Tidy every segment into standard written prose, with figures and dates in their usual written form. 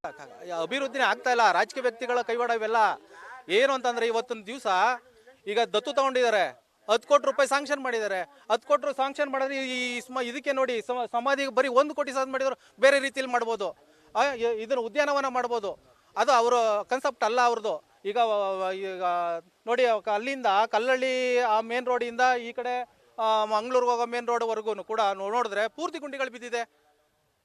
ಅಭಿವೃದ್ಧಿನೇ ಆಗ್ತಾ ಇಲ್ಲ. ರಾಜಕೀಯ ವ್ಯಕ್ತಿಗಳ ಕೈವಾಡ ಇವೆಲ್ಲ ಏನು ಅಂತಂದ್ರೆ ಇವತ್ತೊಂದು ದಿವಸ ಈಗ ದತ್ತು ತಗೊಂಡಿದ್ದಾರೆ, 10 ಕೋಟಿ ರೂಪಾಯಿ ಸಾಂಕ್ಷನ್ ಮಾಡಿದ್ದಾರೆ. 10 ಕೋಟಿ ಸಾಂಕ್ಷನ್ ಮಾಡಿದ್ರೆ ಇದಕ್ಕೆ ನೋಡಿ ಸಮಾಧಿಗೆ ಬರೀ 1 ಕೋಟಿ ಸಾಧನೆ ಮಾಡಿದ್ರು ಬೇರೆ ರೀತಿಯಲ್ಲಿ ಮಾಡ್ಬೋದು. ಇದನ್ನ ಉದ್ಯಾನವನ ಮಾಡ್ಬೋದು. ಅದು ಅವರ ಕನ್ಸೆಪ್ಟ್ ಅಲ್ಲ ಅವ್ರದ್ದು. ಈಗ ನೋಡಿ ಅಲ್ಲಿಂದ ಕಲ್ಲಳ್ಳಿ ಆ ಮೇನ್ ರೋಡಿಂದ ಈ ಕಡೆ ಮಂಗಳೂರಿಗೆ ಹೋಗೋ ಮೇನ್ ರೋಡ್ವರೆಗೂ ಕೂಡ ನೋಡಿದ್ರೆ ಪೂರ್ತಿ ಗುಂಡಿಗಳು ಬಿದ್ದಿದೆ.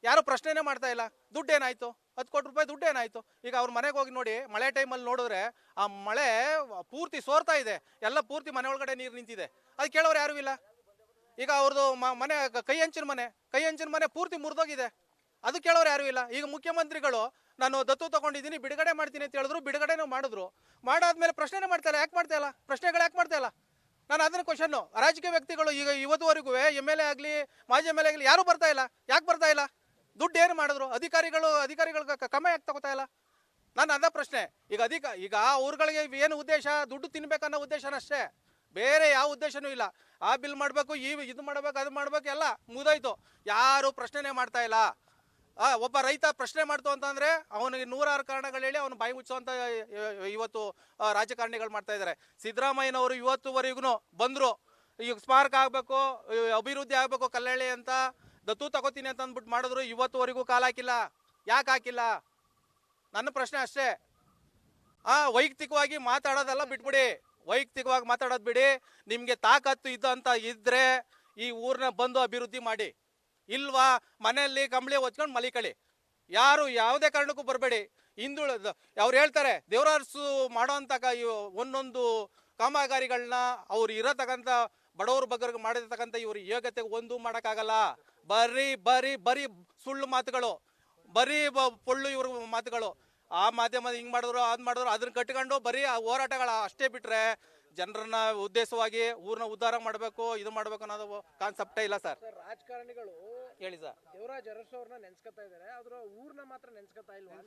ಯಾರು ಪ್ರಶ್ನೆನೇ ಮಾಡ್ತಾ ಇಲ್ಲ. ದುಡ್ಡು ಏನಾಯ್ತು? 10 ಕೋಟಿ ರೂಪಾಯಿ ದುಡ್ಡು ಏನಾಯ್ತು? ಈಗ ಅವ್ರ ಮನೆಗೆ ಹೋಗಿ ನೋಡಿ, ಮಳೆ ಟೈಮಲ್ಲಿ ನೋಡಿದ್ರೆ ಆ ಮಳೆ ಪೂರ್ತಿ ಸೋರ್ತಾ ಇದೆ, ಎಲ್ಲ ಪೂರ್ತಿ ಮನೆ ಒಳಗಡೆ ನೀರು ನಿಂತಿದೆ. ಅದು ಕೇಳೋರು ಯಾರು ಇಲ್ಲ. ಈಗ ಅವ್ರದ್ದು ಮನೆ ಕೈ ಹಂಚಿನ ಮನೆ ಪೂರ್ತಿ ಮುರಿದೋಗಿದೆ, ಅದು ಕೇಳೋರು ಯಾರು ಇಲ್ಲ. ಈಗ ಮುಖ್ಯಮಂತ್ರಿಗಳು ನಾನು ದತ್ತು ತಗೊಂಡಿದ್ದೀನಿ, ಬಿಡುಗಡೆ ಮಾಡ್ತೀನಿ ಅಂತ ಹೇಳಿದ್ರು, ಬಿಡುಗಡೆನೂ ಮಾಡಿದ್ರು. ಮಾಡಾದ್ಮೇಲೆ ಪ್ರಶ್ನೆನೇ ಮಾಡ್ತಾ ಇಲ್ಲ. ಯಾಕೆ ಮಾಡ್ತಾ ಇಲ್ಲ? ಪ್ರಶ್ನೆಗಳು ಯಾಕೆ ಮಾಡ್ತಾ ಇಲ್ಲ? ನಾನು ಅದನ್ನ ಕ್ವಶನ್ನು. ರಾಜಕೀಯ ವ್ಯಕ್ತಿಗಳು ಈಗ ಇವತ್ತುವರೆಗೂ MLA ಆಗಲಿ, ಮಾಜಿ MLA ಆಗಲಿ ಯಾರು ಬರ್ತಾ ಇಲ್ಲ. ಯಾಕೆ ಬರ್ತಾ ಇಲ್ಲ? ದುಡ್ಡು ಏನು ಮಾಡಿದ್ರು? ಅಧಿಕಾರಿಗಳು ಕ್ರಮ ಯಾಕೆ ತಗೋತಾ ಇಲ್ಲ? ನಾನು ಅದ ಪ್ರಶ್ನೆ. ಈಗ ಅವ್ರಗಳಿಗೆ ಏನು ಉದ್ದೇಶ? ದುಡ್ಡು ತಿನ್ಬೇಕನ್ನೋ ಉದ್ದೇಶನಷ್ಟೇ, ಬೇರೆ ಯಾವ ಉದ್ದೇಶನೂ ಇಲ್ಲ. ಆ ಬಿಲ್ ಮಾಡಬೇಕು, ಇದು ಮಾಡಬೇಕು, ಅದು ಮಾಡಬೇಕು, ಎಲ್ಲ ಮುಗಿದೋಯ್ತು. ಯಾರು ಪ್ರಶ್ನೆನೇ ಮಾಡ್ತಾ ಇಲ್ಲ. ಒಬ್ಬ ರೈತ ಪ್ರಶ್ನೆ ಮಾಡ್ತು ಅಂತಂದ್ರೆ ಅವನಿಗೆ 106 ಕಾರಣಗಳು ಹೇಳಿ ಅವನು ಬಾಯಿ ಮುಚ್ಚುವಂತ ಇವತ್ತು ರಾಜಕಾರಣಿಗಳು ಮಾಡ್ತಾ ಇದ್ದಾರೆ. ಸಿದ್ದರಾಮಯ್ಯನವರು ಇವತ್ತುವರೆಗೂ ಬಂದ್ರು, ಈಗ ಸ್ಮಾರಕ ಆಗ್ಬೇಕು, ಅಭಿವೃದ್ಧಿ ಆಗ್ಬೇಕು ಕಲ್ಲಳ್ಳಿ ಅಂತ, ದತ್ತು ತಗೋತೀನಿ ಅಂತ ಅಂದ್ಬಿಟ್ಟು ಮಾಡಿದ್ರು. ಇವತ್ತುವರೆಗೂ ಕಾಲ ಹಾಕಿಲ್ಲ. ಯಾಕೆ ಹಾಕಿಲ್ಲ? ನನ್ನ ಪ್ರಶ್ನೆ ಅಷ್ಟೇ. ವೈಯಕ್ತಿಕವಾಗಿ ಮಾತಾಡೋದೆಲ್ಲ ಬಿಟ್ಬಿಡಿ, ವೈಯಕ್ತಿಕವಾಗಿ ಮಾತಾಡೋದು ಬಿಡಿ. ನಿಮ್ಗೆ ತಾಕತ್ತು ಇದ್ದಂತ ಇದ್ರೆ ಈ ಊರನ್ನ ಬಂದು ಅಭಿವೃದ್ಧಿ ಮಾಡಿ. ಇಲ್ವಾ ಮನೆಯಲ್ಲಿ ಕಂಬಳಿ ಹೊಚ್ಕೊಂಡು ಮಲಿಕಳಿ. ಯಾರು ಯಾವುದೇ ಕಾರಣಕ್ಕೂ ಬರಬೇಡಿ. ಹಿಂದುಳಿದ ಅವ್ರು ಹೇಳ್ತಾರೆ ದೇವರಾರ್ಸು ಮಾಡೋಂಥ ಒಂದೊಂದು ಕಾಮಗಾರಿಗಳನ್ನ ಅವ್ರು ಇರತಕ್ಕಂಥ ಬಡವ್ರ ಬಗ್ಗೆ ಮಾಡಿರ್ತಕ್ಕಂಥ ಇವ್ರ ಯೋಗ್ಯತೆಗೆ ಒಂದು ಮಾಡೋಕ್ಕಾಗಲ್ಲ. ಬರೀ ಸುಳ್ಳು ಮಾತುಗಳು, ಬರೀ ಪೊಳ್ಳು ಇವ್ರ ಮಾತುಗಳು. ಆ ಮಾಧ್ಯಮದ ಹಿಂಗೆ ಮಾಡಿದ್ರು, ಅದು ಮಾಡಿದ್ರು, ಅದನ್ನ ಕಟ್ಕೊಂಡು ಬರೀ ಆ ಹೋರಾಟಗಳ ಅಷ್ಟೇ ಬಿಟ್ರೆ ಜನರನ್ನ ಉದ್ದೇಶವಾಗಿ ಊರನ್ನ ಉದ್ಧಾರ ಮಾಡಬೇಕು, ಇದು ಮಾಡಬೇಕು ಅನ್ನೋದು ಕಾನ್ಸೆಪ್ಟೇ ಇಲ್ಲ ಸರ್. ರಾಜಕಾರಣಿಗಳು ಹೇಳಿ ಸರ್. ದೇವರಾಜ್ ಅರಸು ಅವ್ರನ್ನ ನೆನ್ಸ್ಕೊತಾ ಇದ್ದಾರೆ, ಆದ್ರೆ ಊರ್ನ ಮಾತ್ರ ನೆನ್ಸ್ಕೊತಾ ಇಲ್ವಾ?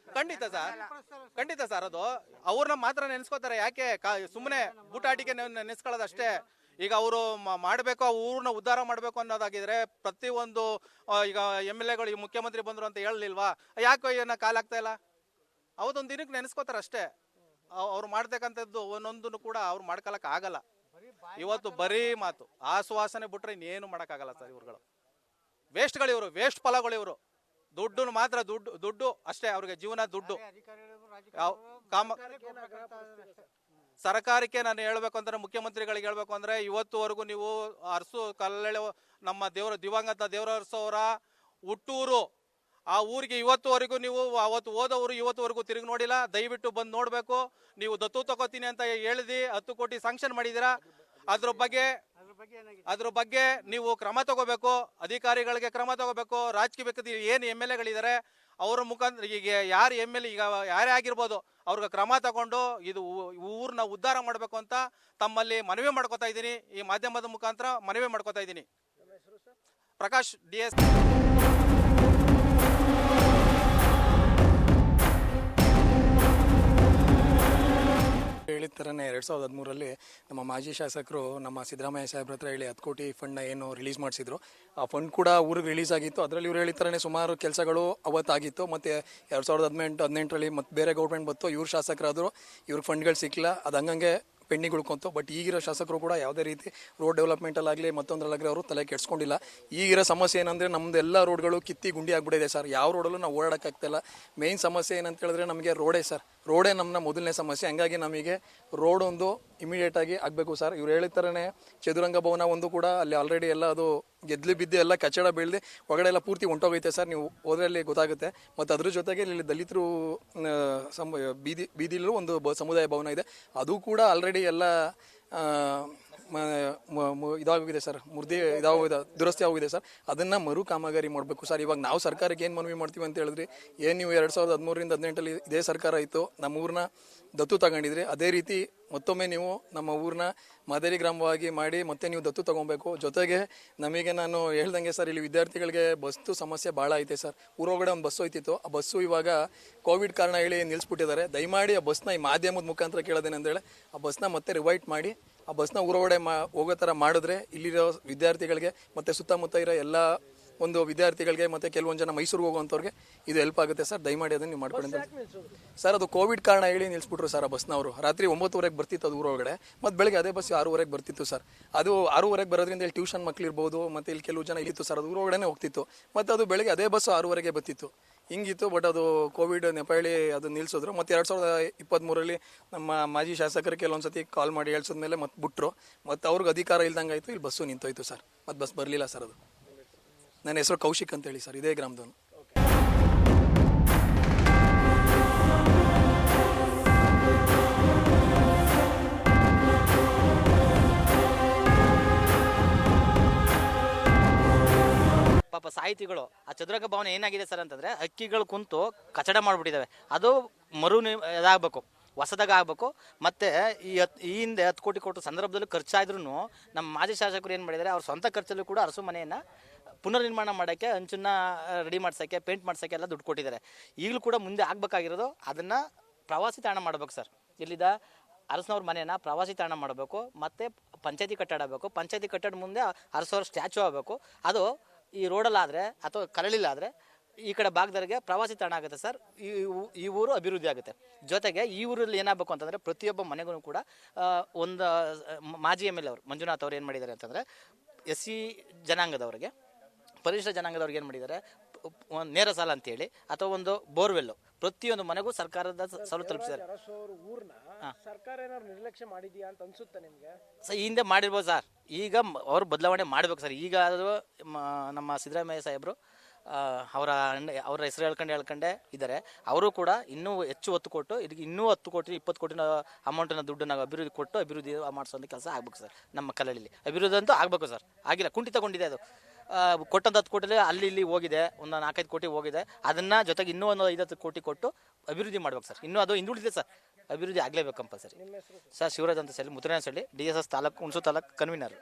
ಖಂಡಿತ ಸರ್ ಅದು ಅವ್ರನ್ನ ಮಾತ್ರ ನೆನ್ಸ್ಕೋತಾರೆ. ಯಾಕೆ ಸುಮ್ಮನೆ ಬೂಟಾಟಿಗೆ ನೆನ್ಸ್ಕೊಳ್ಳೋದಷ್ಟೇ. ಈಗ ಅವರು ಮಾಡಬೇಕು, ಆ ಊರನ್ನ ಉದ್ಧಾರ ಮಾಡಬೇಕು ಅನ್ನೋದಾಗಿದ್ರೆ ಪ್ರತಿಯೊಂದು ಈಗ MLAಗಳು ಈ ಮುಖ್ಯಮಂತ್ರಿ ಬಂದ್ರು ಅಂತ ಹೇಳಲಿಲ್ವಾ? ಯಾಕೆ ಏನ ಕಾಲಾಗ್ತಾ ಇಲ್ಲ? ಅವತ್ತೊಂದು ದಿನಕ್ಕೆ ನೆನೆಸ್ಕೋತಾರೆ ಅಷ್ಟೇ. ಅವ್ರು ಮಾಡ್ತಕ್ಕಂಥದ್ದು ಒಂದೊಂದನ್ನು ಕೂಡ ಅವ್ರು ಮಾಡ್ಕೊಳಕ್ ಆಗಲ್ಲ. ಇವತ್ತು ಬರೀ ಮಾತು, ಆಶ್ವಾಸನೆ ಬಿಟ್ರೆ ಇನ್ನೇನು ಮಾಡೋಕ್ಕಾಗಲ್ಲ ಸರ್. ಇವ್ರುಗಳು ವೇಸ್ಟ್ಗಳು, ಇವರು ವೇಸ್ಟ್ ಫಲಗಳು. ಇವರು ದುಡ್ಡು ಮಾತ್ರ, ದುಡ್ಡು ಅಷ್ಟೇ ಅವ್ರಿಗೆ ಜೀವನ. ದುಡ್ಡು ಸರ್ಕಾರಕ್ಕೆ ನಾನು ಹೇಳ್ಬೇಕು ಅಂದ್ರೆ, ಮುಖ್ಯಮಂತ್ರಿಗಳಿಗೆ ಹೇಳ್ಬೇಕು ಅಂದ್ರೆ, ಇವತ್ತುವರೆಗೂ ನೀವು ಕಲ್ಲಳ್ಳಿ ನಮ್ಮ ದಿವಂಗತ ದೇವರರ್ಸು ಅವರ ಹುಟ್ಟೂರು, ಆ ಊರಿಗೆ ಇವತ್ತುವರೆಗೂ ನೀವು ಅವತ್ತು ಹೋದವರು ಇವತ್ತುವರೆಗೂ ತಿರುಗಿ ನೋಡಿಲ್ಲ. ದಯವಿಟ್ಟು ಬಂದು ನೋಡ್ಬೇಕು. ನೀವು ದತ್ತು ತಗೋತೀನಿ ಅಂತ ಹೇಳಿದಿ, 10 ಕೋಟಿ ಸಾಂಕ್ಷನ್ ಮಾಡಿದ್ದೀರಾ. ಅದ್ರ ಬಗ್ಗೆ ನೀವು ಕ್ರಮ ತಗೋಬೇಕು. ಅಧಿಕಾರಿಗಳಿಗೆ ಕ್ರಮ ತಗೋಬೇಕು. ರಾಜಕೀಯ ವ್ಯಕ್ತಿ ಏನು MLAಗಳಿದ್ದಾರೆ ಅವ್ರ ಮುಖಾಂತರ ಈಗ ಯಾರು MLA ಈಗ ಯಾರೇ ಆಗಿರ್ಬೋದು ಅವ್ರಿಗೆ ಕ್ರಮ ತಗೊಂಡು ಇದು ಊರನ್ನ ಉದ್ಧಾರ ಮಾಡಬೇಕು ಅಂತ ತಮ್ಮಲ್ಲಿ ಮನವಿ ಮಾಡ್ಕೋತಾ ಇದ್ದೀನಿ. ಈ ಮಾಧ್ಯಮದ ಮುಖಾಂತರ ಮನವಿ ಮಾಡ್ಕೋತಾ ಇದ್ದೀನಿ. ಪ್ರಕಾಶ್ DS. ಹೇಳಿದ ಥರನೇ 2013ರಲ್ಲಿ ನಮ್ಮ ಮಾಜಿ ಶಾಸಕರು ನಮ್ಮ ಸಿದ್ದರಾಮಯ್ಯ ಸಾಹೇಬ್ರ ಹತ್ರ ಹೇಳಿ 10 ಕೋಟಿ ಫಂಡ್ನ ಏನು ರಿಲೀಸ್ ಮಾಡಿಸಿದ್ರು. ಆ ಫಂಡ್ ಕೂಡ ಊರಿಗೆ ರಿಲೀಸ್ ಆಗಿತ್ತು. ಅದರಲ್ಲಿ ಇವ್ರು ಹೇಳಿದ ಥರನೇ ಸುಮಾರು ಕೆಲಸಗಳು ಅವತ್ತಾಗಿತ್ತು. ಮತ್ತು 2018ರಲ್ಲಿ ಮತ್ತೆ ಬೇರೆ ಗೌರ್ಮೆಂಟ್ ಬಂತು, ಇವ್ರು ಶಾಸಕರಾದರು, ಇವ್ರಿಗೆ ಫಂಡ್ಗಳು ಸಿಕ್ಕಿಲ್ಲ. ಅದು ಹಂಗಂಗೆ ಪೆಂಡಿಂಗ್ ಉಳ್ಕೊಂತು. ಬಟ್ ಈಗಿರೋ ಶಾಸಕರು ಕೂಡ ಯಾವುದೇ ರೀತಿ ರೋಡ್ ಡೆವಲಪ್ಮೆಂಟಲ್ಲಾಗಲಿ ಮತ್ತೊಂದರಲ್ಲಾಗಲಿ ಅವರು ತಲೆ ಕೆಡಿಸ್ಕೊಂಡಿಲ್ಲ. ಈಗಿರೋ ಸಮಸ್ಯೆ ಏನಂದರೆ ನಮ್ಮದು ಎಲ್ಲ ರೋಡ್ಗಳು ಕಿತ್ತಿ ಗುಂಡಿ ಆಗಿಬಿಟ್ಟಿದೆ ಸರ್. ಯಾವ ರೋಡಲ್ಲೂ ನಾವು ಓಡಾಡೋಕ್ಕಾಗ್ತಿಲ್ಲ. ಮೇಯ್ನ್ ಸಮಸ್ಯೆ ಏನಂತ ಹೇಳಿದ್ರೆ ನಮಗೆ ರೋಡೇ ಸರ್. ರೋಡೇ ನಮ್ಮ ಮೊದಲನೇ ಸಮಸ್ಯೆ. ಹಂಗಾಗಿ ನಮಗೆ ರೋಡ್ ಒಂದು ಇಮಿಡಿಯೇಟಾಗಿ ಆಗಬೇಕು ಸರ್. ಇವ್ರು ಹೇಳಿದ ಥರನೇ ಚದುರಂಗ ಭವನ ಒಂದು ಕೂಡ ಅಲ್ಲಿ ಆಲ್ರೆಡಿ ಎಲ್ಲ ಅದು ಗೆದ್ಲು ಬಿದ್ದು ಎಲ್ಲ ಕಚ್ಚಡ ಬೀಳ್ದೆ ಒಳಗಡೆ ಎಲ್ಲ ಪೂರ್ತಿ ಹೊಂಟೋಗೈತೆ ಸರ್. ನೀವು ಹೋದ್ರಲ್ಲಿ ಗೊತ್ತಾಗುತ್ತೆ. ಮತ್ತು ಅದ್ರ ಜೊತೆಗೆ ಇಲ್ಲಿ ದಲಿತರು ಬೀದಿಲೂ ಒಂದು ಸಮುದಾಯ ಭವನ ಇದೆ, ಅದು ಕೂಡ ಆಲ್ರೆಡಿ ಎಲ್ಲ ಇದಾಗೋಗಿದೆ ಸರ್, ದುರಸ್ತಿ ಆಗೋಗಿದೆ ಸರ್. ಅದನ್ನು ಮರು ಕಾಮಗಾರಿ ಮಾಡಬೇಕು ಸರ್. ಇವಾಗ ನಾವು ಸರ್ಕಾರಕ್ಕೆ ಏನು ಮನವಿ ಮಾಡ್ತೀವಿ ಅಂತ ಹೇಳಿದ್ರಿ, ಏನು ನೀವು 2013ರಿಂದ 2018ರಲ್ಲಿ ಇದೇ ಸರ್ಕಾರ ಇತ್ತು, ನಮ್ಮ ಊರನ್ನ ದತ್ತು ತಗೊಂಡಿದ್ರಿ, ಅದೇ ರೀತಿ ಮತ್ತೊಮ್ಮೆ ನೀವು ನಮ್ಮ ಊರನ್ನ ಮಾದರಿ ಗ್ರಾಮವಾಗಿ ಮಾಡಿ ಮತ್ತೆ ನೀವು ದತ್ತು ತಗೊಬೇಕು. ಜೊತೆಗೆ ನಮಗೆ ನಾನು ಹೇಳ್ದಂಗೆ ಸರ್, ಇಲ್ಲಿ ವಿದ್ಯಾರ್ಥಿಗಳಿಗೆ ಬಸ್ಸು ಸಮಸ್ಯೆ ಭಾಳ ಐತೆ ಸರ್. ಊರೊಳಗಡೆ ಒಂದು ಬಸ್ಸು ಹೋಯ್ತಿತ್ತು, ಆ ಬಸ್ಸು ಇವಾಗ ಕೋವಿಡ್ ಕಾರಣ ಹೇಳಿ ನಿಲ್ಲಿಸ್ಬಿಟ್ಟಿದ್ದಾರೆ. ದಯಮಾಡಿ ಆ ಬಸ್ನ ಈ ಮಾಧ್ಯಮದ ಮುಖಾಂತರ ಕೇಳೋದೇನೆಂದೇಳಿ ಆ ಬಸ್ನ ಮತ್ತೆ ರಿವೈಟ್ ಮಾಡಿ ಆ ಬಸ್ನ ಊರೊಳಗಡೆ ಹೋಗೋ ಥರ ಮಾಡಿದ್ರೆ ಇಲ್ಲಿರೋ ವಿದ್ಯಾರ್ಥಿಗಳಿಗೆ ಮತ್ತು ಸುತ್ತಮುತ್ತ ಇರೋ ಎಲ್ಲ ಒಂದು ವಿದ್ಯಾರ್ಥಿಗಳಿಗೆ ಮತ್ತು ಕೆಲವೊಂದು ಜನ ಮೈಸೂರಿಗೆ ಹೋಗುವಂಥವ್ರಿಗೆ ಇದು ಹೆಲ್ಪ್ ಆಗುತ್ತೆ ಸರ್. ದಯಮಾಡಿ ಅದನ್ನು ನೀವು ಮಾಡ್ಕೊಂಡು ಅಂತ ಸರ್. ಅದು ಕೋವಿಡ್ ಕಾರಣ ಹೇಳಿ ನಿಲ್ಲಿಸ್ಬಿಟ್ರು ಸರ್ ಆ ಬಸ್ನವರು. ರಾತ್ರಿ 9:00 ಬರ್ತಿತ್ತು ಅದು ಊರೊಳಗಡೆ, ಮತ್ತು ಬೆಳಗ್ಗೆ ಅದೇ ಬಸ್ 6:00 ಬರ್ತಿತ್ತು ಸರ್. ಅದು 6:00 ಬರೋದ್ರಿಂದ ಇಲ್ಲಿ ಟ್ಯೂಷನ್ ಮಕ್ಳು ಇರ್ಬೋದು, ಮತ್ತು ಇಲ್ಲಿ ಕೆಲವು ಜನ ಇಲ್ಲಿತ್ತು ಸರ್, ಅದು ಊರೊಳಗಡೆ ಹೋಗ್ತಿತ್ತು. ಮತ್ತು ಅದು ಬೆಳಗ್ಗೆ ಅದೇ ಬಸ್ 6:00 ಬರ್ತಿತ್ತು, ಹಿಂಗಿತ್ತು. ಬಟ್ ಅದು ಕೋವಿಡ್ ನೆಪ ಹೇಳಿ ಅದು ನಿಲ್ಲಿಸಿದ್ರು. ಮತ್ತು 2023 ನಮ್ಮ ಮಾಜಿ ಶಾಸಕರು ಕೆಲವೊಂದ್ಸತಿ ಕಾಲ್ ಮಾಡಿ ಹೇಳ್ಸಿದ್ಮೇಲೆ ಮತ್ತೆ ಬಿಟ್ರು. ಮತ್ತು ಅವ್ರಿಗೆ ಅಧಿಕಾರ ಇಲ್ದಂಗೆ ಆಯಿತು, ಇಲ್ಲಿ ಬಸ್ಸು ನಿಂತೋಯ್ತು ಸರ್. ಮತ್ತು ಬಸ್ ಬರಲಿಲ್ಲ ಸರ್. ಅದು ನನ್ನ ಹೆಸರು ಕೌಶಿಕ್ ಅಂತೇಳಿ ಸರ್, ಇದೇ ಗ್ರಾಮದವನು. ಪಾಪ ಸಾಹಿತಿಗಳು ಆ ಚದುರಂಗ ಭವನ ಏನಾಗಿದೆ ಸರ್ ಅಂತಂದ್ರೆ ಹಕ್ಕಿಗಳು ಕುಂತು ಕಚಡ ಮಾಡಿಬಿಟ್ಟಿದ್ದಾವೆ. ಅದು ಇದಾಗಬೇಕು, ಹೊಸದಾಗ ಆಗಬೇಕು. ಮತ್ತು ಈ ಹಿಂದೆ 10 ಕೋಟಿ ಕೊಟ್ಟು ಸಂದರ್ಭದಲ್ಲೂ ಖರ್ಚಾದ್ರೂ ನಮ್ಮ ಮಾಜಿ ಶಾಸಕರು ಏನು ಮಾಡಿದ್ದಾರೆ, ಅವ್ರ ಸ್ವಂತ ಖರ್ಚಲ್ಲೂ ಕೂಡ ಅರಸು ಮನೆಯನ್ನು ಪುನರ್ನಿರ್ಮಾಣ ಮಾಡೋಕ್ಕೆ, ಹಂಚನ್ನ ರೆಡಿ ಮಾಡ್ಸೋಕ್ಕೆ, ಪೇಂಟ್ ಮಾಡ್ಸೋಕ್ಕೆ ಎಲ್ಲ ದುಡ್ಡು ಕೊಟ್ಟಿದ್ದಾರೆ. ಈಗಲೂ ಕೂಡ ಮುಂದೆ ಆಗಬೇಕಾಗಿರೋದು ಅದನ್ನು ಪ್ರವಾಸಿ ತಾಣ ಮಾಡಬೇಕು ಸರ್. ಇಲ್ಲಿದ್ದ ಅರಸನವ್ರ ಮನೆಯನ್ನು ಪ್ರವಾಸಿ ತಾಣ ಮಾಡಬೇಕು. ಮತ್ತು ಪಂಚಾಯತಿ ಕಟ್ಟಡ ಆಗಬೇಕು. ಪಂಚಾಯತಿ ಕಟ್ಟಡ ಮುಂದೆ ಅರಸವ್ರ ಸ್ಟ್ಯಾಚು ಆಗಬೇಕು. ಅದು ಈ ರೋಡಲ್ಲಾದರೆ ಅಥವಾ ಕರಳಿಲ್ಲಾದರೆ ಈ ಕಡೆ ಭಾಗದವರಿಗೆ ಪ್ರವಾಸಿ ತಾಣ ಆಗುತ್ತೆ ಸರ್. ಈ ಊರು ಅಭಿವೃದ್ಧಿ ಆಗುತ್ತೆ. ಜೊತೆಗೆ ಈ ಊರಲ್ಲಿ ಏನಾಗಬೇಕು ಅಂತಂದರೆ ಪ್ರತಿಯೊಬ್ಬ ಮನೆಗೂ ಕೂಡ ಒಂದು ಮಾಜಿ MLA ಅವರು ಮಂಜುನಾಥ್ ಅವರು ಏನು ಮಾಡಿದ್ದಾರೆ ಅಂತಂದರೆ SC ಜನಾಂಗದವರಿಗೆ, ಪರಿಶಿಷ್ಟ ಜನಾಂಗದವ್ರಿಗೆ ಏನು ಮಾಡಿದ್ದಾರೆ, ಒಂದು ನೇರ ಸಾಲ ಅಂತೇಳಿ ಅಥವಾ ಒಂದು ಬೋರ್ವೆಲ್ಲು ಪ್ರತಿಯೊಂದು ಮನೆಗೂ ಸರ್ಕಾರದ ಸವಲತ್ತು ತಲುಪಿಸಿದ್ದಾರೆ. ಊರ್ನ ಸರ್ಕಾರ ಏನಾದ್ರು ನಿರ್ಲಕ್ಷ್ಯ ಮಾಡಿದ್ಯಾ ಅಂತ ಅನ್ಸುತ್ತೆ ನಿಮ್ಗೆ? ಸರ್ ಈ ಹಿಂದೆ ಮಾಡಿರ್ಬೋದು ಸರ್, ಈಗ ಅವ್ರು ಬದಲಾವಣೆ ಮಾಡಬೇಕು ಸರ್. ಈಗ ಅದು ನಮ್ಮ ಸಿದ್ದರಾಮಯ್ಯ ಸಾಹೇಬರು ಅವರ ಹೆಸರು ಹೇಳ್ಕೊಂಡೇ ಇದ್ದಾರೆ. ಅವರು ಕೂಡ ಇನ್ನೂ ಹೆಚ್ಚು ಒತ್ತು ಕೊಟ್ಟು ಇದಕ್ಕೆ ಇನ್ನೂ 10 ಕೋಟಿ 20 ಕೋಟಿ ಅಮೌಂಟನ್ನು ದುಡ್ಡನ್ನು ಅಭಿವೃದ್ಧಿ ಕೊಟ್ಟು ಅಭಿವೃದ್ಧಿ ಮಾಡಿಸೋಂಥ ಕೆಲಸ ಆಗ್ಬೇಕು ಸರ್. ನಮ್ಮ ಕಲ್ಲಳ್ಳಿಲಿ ಅಭಿವೃದ್ಧಿ ಅಂತೂ ಆಗಬೇಕು ಸರ್. ಆಗಿಲ್ಲ, ಕುಂಠಿತಗೊಂಡಿದೆ ಅದು. ಕೊಟ್ಟಂತ 10 ಕೋಟಿಲಿ ಅಲ್ಲಿ ಇಲ್ಲಿ ಹೋಗಿದೆ, ಒಂದು 4-5 ಕೋಟಿ ಹೋಗಿದೆ. ಅದನ್ನು ಜೊತೆಗೆ ಇನ್ನೂ ಒಂದು 5-10 ಕೋಟಿ ಕೊಟ್ಟು ಅಭಿವೃದ್ಧಿ ಮಾಡ್ಬೇಕು ಸರ್. ಇನ್ನೂ ಅದು ಹಿಂದುಳಿದಿದೆ ಸರ್, ಅಭಿವೃದ್ಧಿ ಆಗಲೇಬೇಕು ಕಂಪಲ್ಸರಿ ಸರ್. ಶಿವರಾಜ್ ಅಂತ ಹೇಳಿ ಮುತ್ತುರಾಯನಹಳ್ಳಿ, DSS ತಾಲೂಕು ಹುಣಸೂರು ತಾಲೂಕು ಕನ್ವೀನರ್.